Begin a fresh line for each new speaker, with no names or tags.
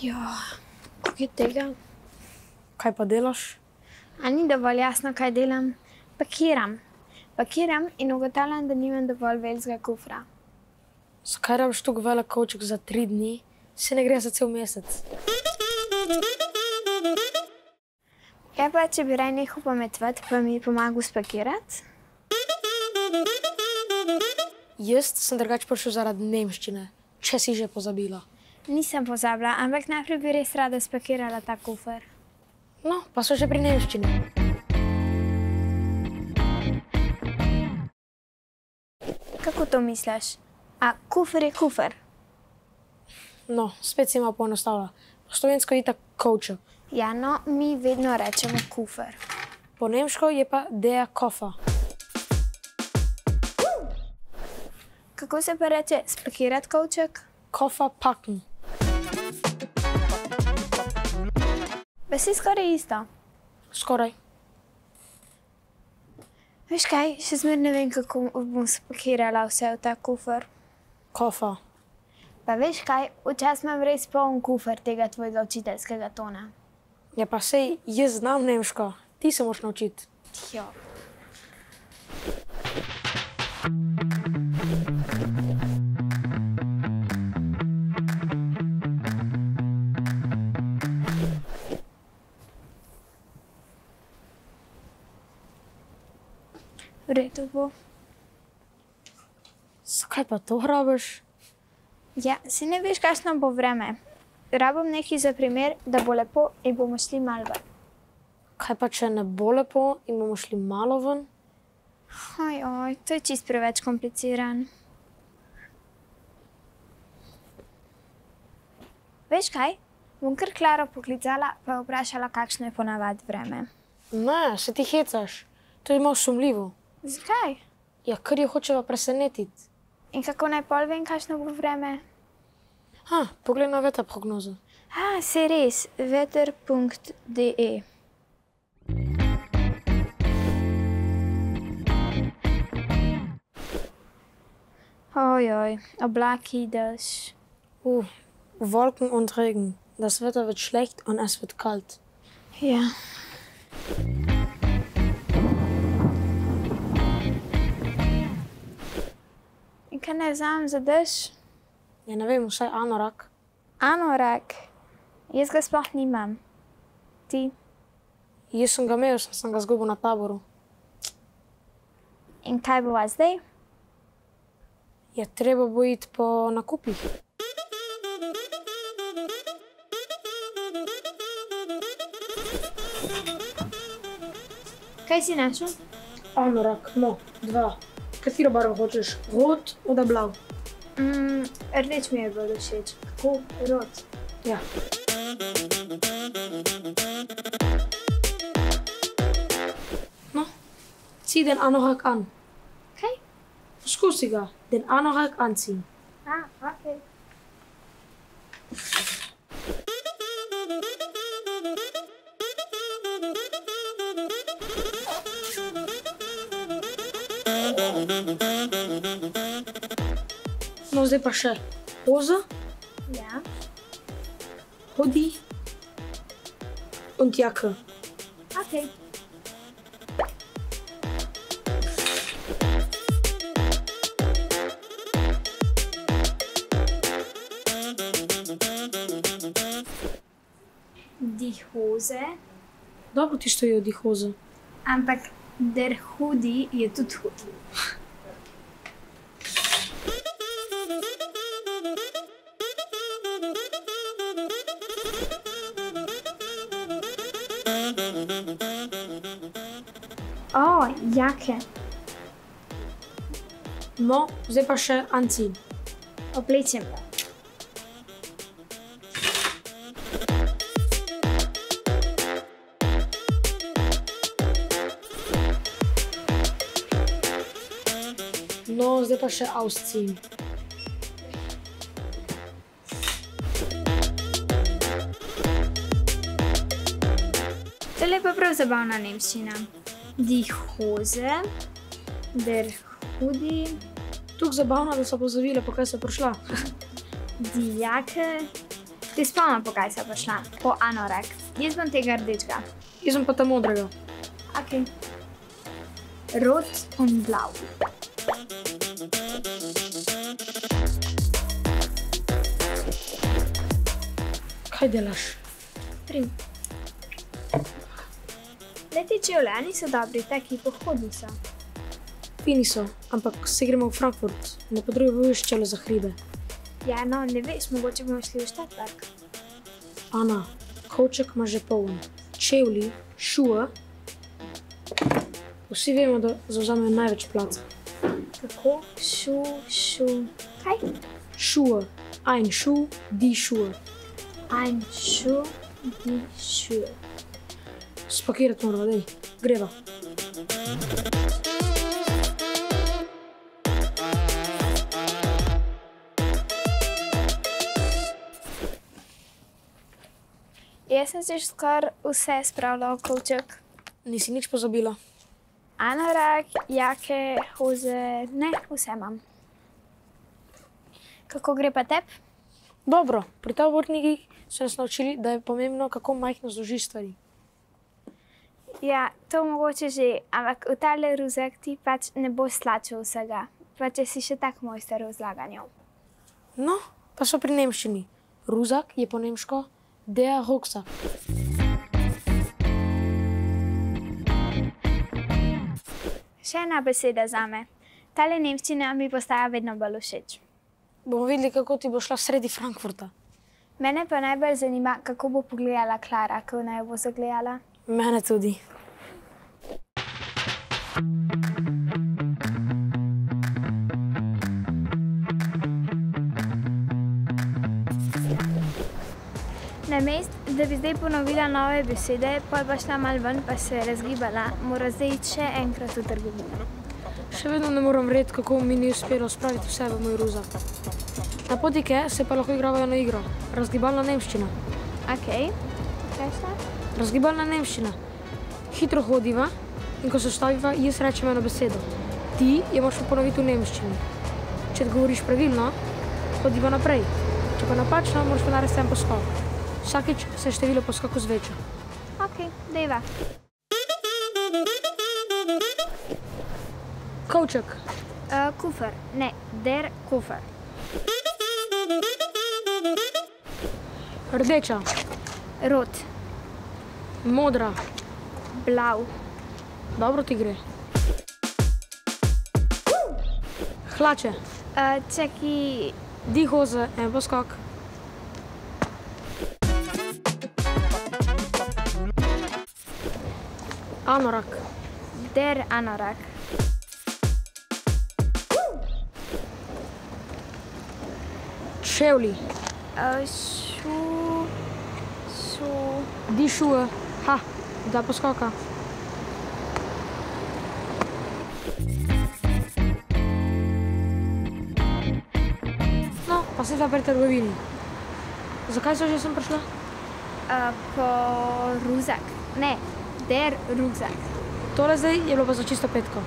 Ja, kaj tega?
Kaj pa delaš?
A ni dovolj jasno, kaj delam? Pakiram. Pakiram in ugotavljam, da nimam dovolj velikega kufra.
Zakaj rabiš toliko velik kovček za 3 dni? Se ne gre za cel mesec.
Kaj pa, če bi raj nehal pametovati, pa mi pomagal spakirati?
Jaz sem drugače prišel zaradi nemščine, če si že pozabila.
Nisem pozabila, ampak najprej bi res rada spakirala ta kufer.
No, pa so že pri nemščini.
Kako to misliš? A kufer je kufer?
No, spet si malo poenostavila. Po slovensko je itak kovček.
Ja, no, mi vedno rečemo kufer.
Po nemško je pa der Koffer.
Kako se pa reče spakirati kovček?
Koffer packen.
Pa si skoraj isto.
Skoraj.
Veš kaj, še zmer ne vem, kako bom spakirala vse v ta kufer.
Koffer.
Pa veš kaj, včasih imam res poln kufer tega tvojega učiteljskega tona.
Ja pa sej, jaz znam nemško. Ti se moraš naučiti.
Jo. V redu bo.
Zakaj pa to rabiš?
Ja, si ne veš, kakšno bo vreme. Rabim nekaj za primer, da bo lepo in bomo šli malo ven.
Kaj pa, če ne bo lepo in bomo šli malo ven?
Ojoj, to je čist preveč kompliciran. Veš kaj? Bom kar Klaro poklicala pa jo vprašala, kakšno je ponavadi vreme.
Ne, se ti hecaš. To je malo sumljivo.
Zakaj?
Ja, ker jo hočeva presenetiti.
In kako naj pol vem, kakšno bo vreme?
Poglej na vetrprognozo.
Saj res, veter.de. Ojoj, oblaki, dež.
Wolken und Regen. Das Wetter wird schlecht und es wird kalt.
Ja. In kaj naj vzamem za dež?
Ja, ne vem, vsaj anorak.
Anorak. Jaz ga sploh nimam. Ti?
Jaz sem ga imel, sem ga zgubil na taboru.
In kaj bova zdaj?
Ja, treba bo iti po nakupih.
Kaj si našel?
Anorak, no, 2. Katero barvo hočeš? Rot ali blav?
Rdeč mi je bolj všeč. Kako? Rod.
Ja. No, zieh den Anorak an.
Kaj?
Poskusi ga, den Anorak anziehen.
Okay.
No, zdaj pa še Hose,
Ja.
Hoodie und Jacke.
Okay. Die Hose,
Dobro ti stojijo die Hose.
ampak der Hoodie je tudi hud. Jake.
No, zdaj pa še anziehen.
Oblečem ga.
No, zdaj pa še ausziehen.
Tole je pa prav zabavna nemščina. Die Hose, der Hoodie,
Tako zabavno, da so pozavile, po kaj so prišla.
die Jacke, Ti spomnim, po kaj sem prišla? Po anorak. Jaz bom tega rdečega.
Jaz sem pa ta modrega.
Ok. Rot in blau.
Kaj delaš?
Prim. Leti čevlji niso dobri, taki pohodni so.
Fini so, ampak se gremo v Frankfurt. Ne potrebuješ čevlje za hribe.
Ja, no, ne veš, mogoče bomo šli v Stadtpark.
Ana, kovček ima že poln. Čevlji, šuhe. Vsi vemo, da zavzamejo največ placa.
Kako? Šu. Kaj?
Schuhe. Ein Schuh, die Schuhe.
Ein Schuh, die Schuhe.
Spakirati moramo, dej. Greva.
Jaz sem si skoraj vse spravila v kovček.
Nisi nič pozabila.
Anorak, jake, hoze, ne, vse imam. Kako gre pa tebi?
Dobro, pri tabornikih so nas naučili, da je pomembno, kako majhno zložiš stvari.
Ja, to mogoče že, ampak v tale ruzak ti pač ne boš stlačil vsega. Pa če si še tak mojster v zlaganju.
No, pa so pri nemščini. Ruzak je po nemško der Rucksack.
Še ena beseda zame. Tale nemščina mi postaja vedno bolj všeč.
Bomo videli, kako ti bo šla sredi Frankfurta.
Mene pa najbolj zanima, kako bo pogledala Klara, ko naj bo zagledala.
Mene tudi.
Namesto, da bi zdaj ponovila nove besede, pol pa šla malo ven pa se razgibala, mora zdaj iti še enkrat v trgovino.
Še vedno ne moram verjeti, kako mi ni uspelo spraviti vse v moj ruzak. Na potike se pa lahko igravajo na igro. Razgibalna nemščina.
Ok, kaj šta?
Razgibalna nemščina. Hitro hodiva in ko se ustaviva, jaz rečem eno besedo. Ti jo moraš ponoviti v nemščini. Če odgovoriš pravilno, hodiva naprej. Če pa napačno, moraš pa narediti en poskok. Vsakič se število poskokov zveča.
Ok, dejva.
Kovček.
Kufer, ne, der kufer.
Rdeča.
Rot,
Modra.
blau,
Dobro ti gre. Hlače.
čaki,
Die Hose, en poskok. Anorak.
der anorak.
Čevlji.
Šu,
Die Schuhe. Ha, dva poskoka. No, pa se pri trgovini. Zakaj so že sem prišla?
po ruzak, ne, der ruzak.
Tole zdaj je bilo pa za čisto petko.